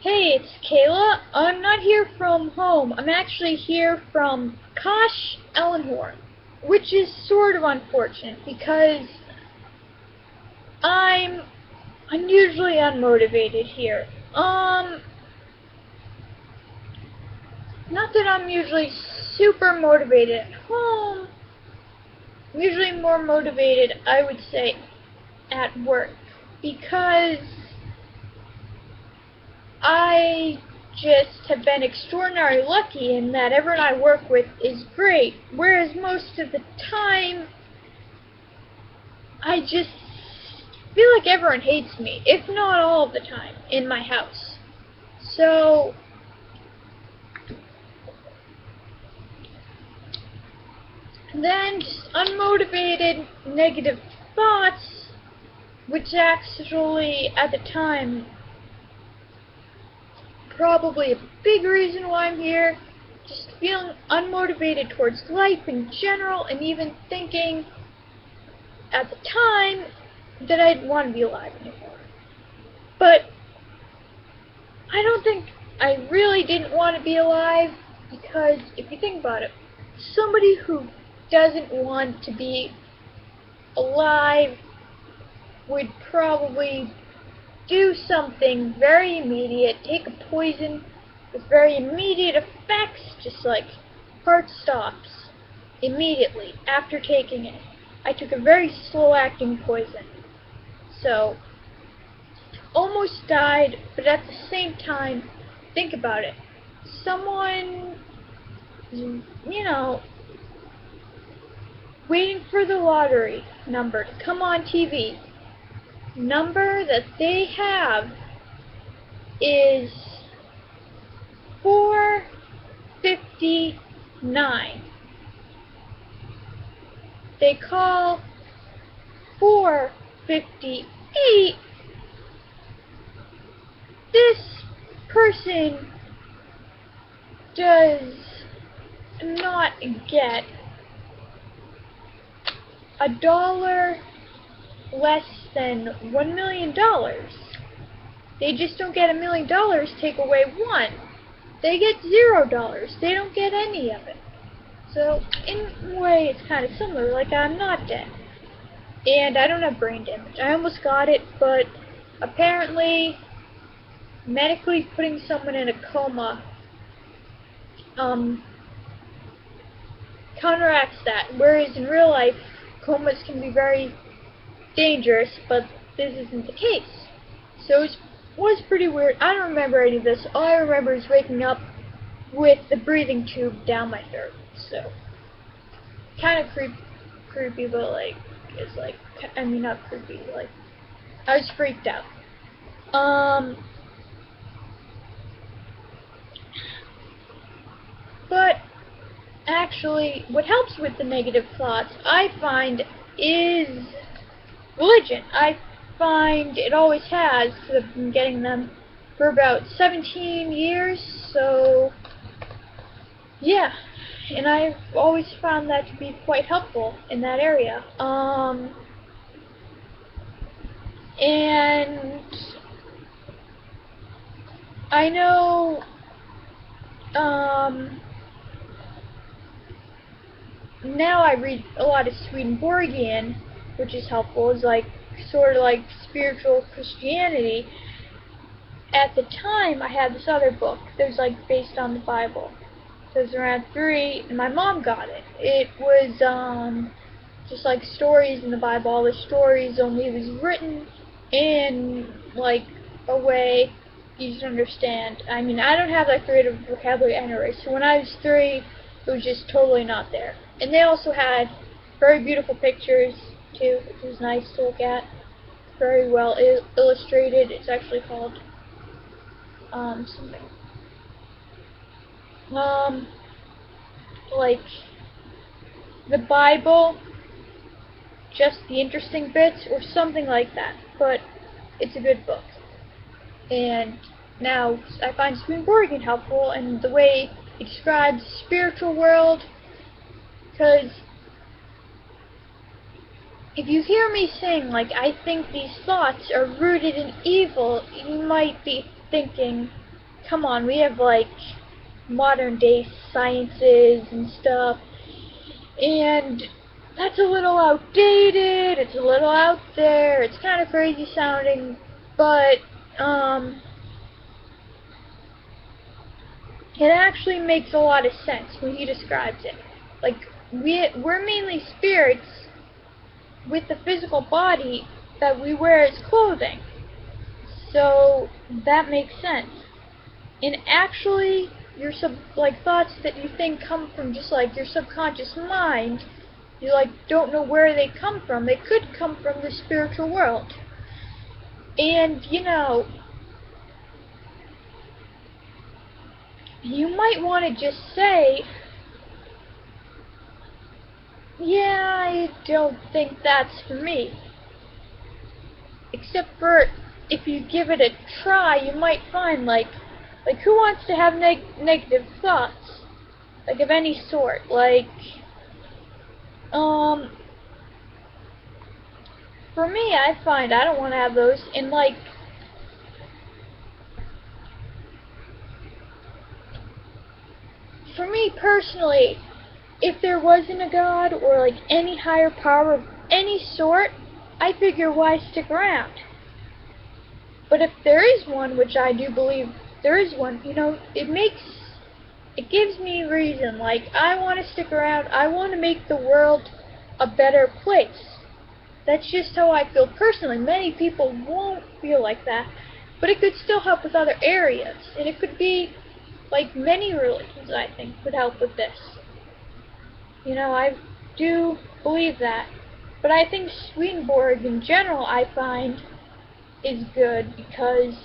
Hey, it's Kayla. I'm not here from home. I'm actually here from Kosh Ellenhorn, which is sort of unfortunate because I'm unusually unmotivated here. Not that I'm usually super motivated at home. I'm usually more motivated, I would say, at work because I just have been extraordinarily lucky in that everyone I work with is great, whereas most of the time I just feel like everyone hates me, if not all of the time, in my house. So then just unmotivated negative thoughts, which actually at the time probably a big reason why I'm here. Just feeling unmotivated towards life in general, and even thinking at the time that I didn't want to be alive anymore. But I don't think I really didn't want to be alive, because if you think about it, somebody who doesn't want to be alive would probably do something very immediate, take a poison with very immediate effects, just like heart stops immediately after taking it. I took a very slow-acting poison, so almost died, but at the same time, think about it. Someone, waiting for the lottery number to come on TV. Number that they have is 459. They call 458. This person does not get $1 less than $1 million. They just don't get $1 million, take away one. They get $0. They don't get any of it. So in a way it's kind of similar, like I'm not dead. And I don't have brain damage. I almost got it, but apparently medically putting someone in a coma counteracts that. Whereas in real life, comas can be very dangerous, but this isn't the case. So it was pretty weird. I don't remember any of this. All I remember is waking up with the breathing tube down my throat. So kind of creepy, but it's not creepy. Like, I was freaked out. But actually, what helps with the negative thoughts, I find, is religion. I find it always has, because I've been getting them for about 17 years, so yeah. And I've always found that to be quite helpful in that area. And I know, now I read a lot of Swedenborgian, which is helpful. It's like sort of like spiritual Christianity. At the time, I had this other book that was like based on the Bible. So it was around 3, and my mom got it. It was just like stories in the Bible. All the stories, only it was written in like a way easy to understand. I mean, I don't have that creative vocabulary anyway, so when I was 3, it was just totally not there. And they also had very beautiful pictures too, which was nice to look at. Very well illustrated. It's actually called something. Like the Bible, just the interesting bits, or something like that. But it's a good book. And now I find Swedenborgian helpful, and the way it describes the spiritual world, because if you hear me saying, like, I think these thoughts are rooted in evil, you might be thinking, come on, we have like modern day sciences and stuff, and that's a little outdated, it's a little out there, it's kind of crazy sounding, but it actually makes a lot of sense when he describes it. Like, we're mainly spirits with the physical body that we wear as clothing. So that makes sense. And actually, your thoughts that you think come from just like your subconscious mind, you like don't know where they come from. They could come from the spiritual world. And you know, you might want to just say, yeah, I don't think that's for me. Except for if you give it a try, you might find like who wants to have negative thoughts, like of any sort, like for me, I find I don't want to have those. And like, for me personally, if there wasn't a God or like any higher power of any sort, I figure why stick around. But if there is one, which I do believe there is one, you know, it gives me reason. Like, I want to stick around. I want to make the world a better place. That's just how I feel personally. Many people won't feel like that, but it could still help with other areas. And it could be like many religions, I think, could help with this. You know, I do believe that. But I think Swedenborg in general, I find, is good because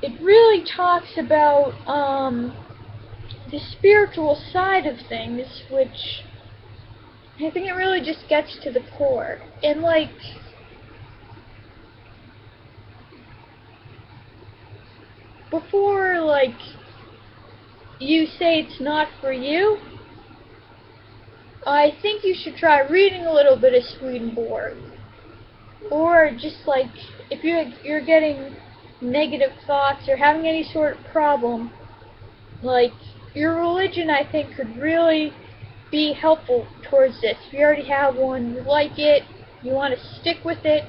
it really talks about the spiritual side of things, which I think it really just gets to the core. And like, before like you say it's not for you, I think you should try reading a little bit of Swedenborg. Or just like, if you're getting negative thoughts or having any sort of problem, like, your religion, I think, could really be helpful towards this. If you already have one, you like it, you want to stick with it,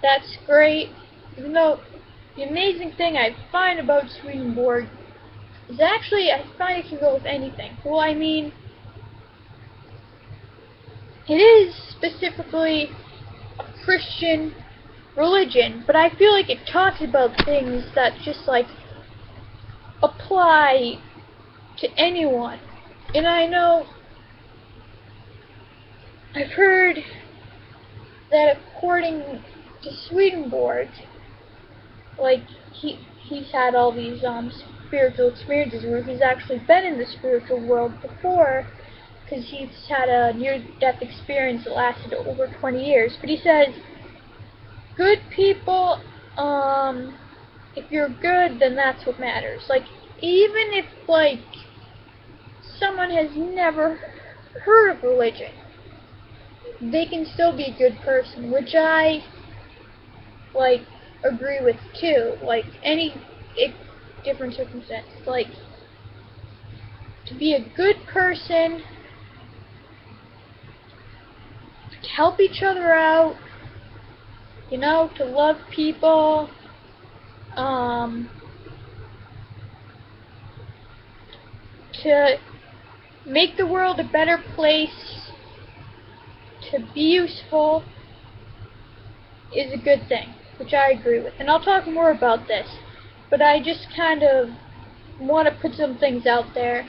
that's great. Even though the amazing thing I find about Swedenborg is actually, I find it can go with anything. Well, I mean, it is specifically a Christian religion, but I feel like it talks about things that just like apply to anyone. And I know I've heard that according to Swedenborg, like he's had all these spiritual experiences where he's actually been in the spiritual world before, because he's had a near-death experience that lasted over 20 years. But he says, good people, if you're good, then that's what matters. Like, even if, like, someone has never heard of religion, they can still be a good person, which I, like, agree with, too. Like, any different circumstance. Like, to be a good person, to help each other out, you know, to love people, to make the world a better place, to be useful, is a good thing, which I agree with. And I'll talk more about this, but I just kind of want to put some things out there